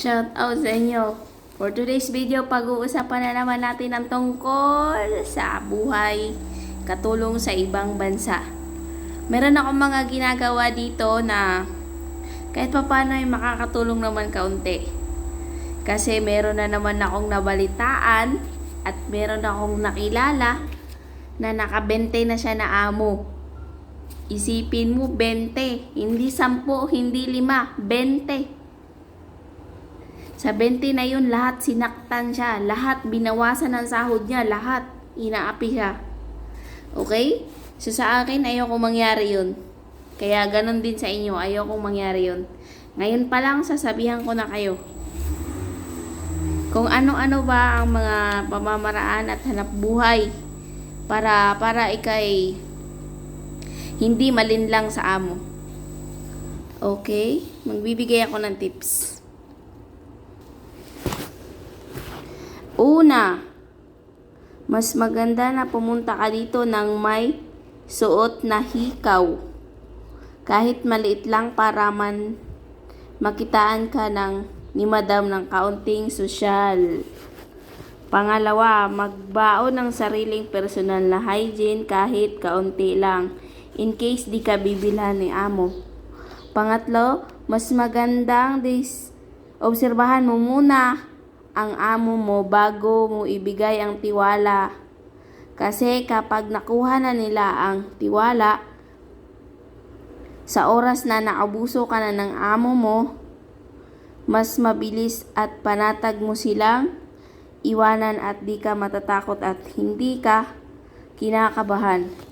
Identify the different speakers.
Speaker 1: Shout out sa inyo. For today's video, pag-uusapan na naman natin ang tungkol sa buhay katulong sa ibang bansa. Meron akong mga ginagawa dito na kahit papaano ay makakatulong naman kaunti. Kasi meron na naman akong nabalitaan at meron akong nakilala na nakabente na siya na amo. Isipin mo, 20. Hindi 10, hindi 5, 20. Sa 20 na yun, lahat sinaktan siya. Lahat binawasan ng sahod niya. Lahat inaapi siya. Okay? So sa akin, ayoko mangyari yun. Kaya ganun din sa inyo, ayoko mangyari yun. Ngayon pa lang, sasabihan ko na kayo. Kung ano-ano ba ang mga pamamaraan at hanap buhay para ikay hindi malinlang sa amo. Okay? Magbibigay ako ng tips. Una, mas maganda na pumunta ka dito ng may suot na hikaw. Kahit maliit lang para man makitaan ka ni madam ng kaunting sosyal. Pangalawa, magbaon ng sariling personal na hygiene kahit kaunti lang in case di ka bibilhan ni amo. Pangatlo, mas magandang obserbahan mo muna ang amo mo bago mo ibigay ang tiwala. Kasi kapag nakuha na nila ang tiwala, sa oras na naabuso ka na ng amo mo, mas mabilis at panatag mo silang iwanan at di ka matatakot at hindi ka kinakabahan.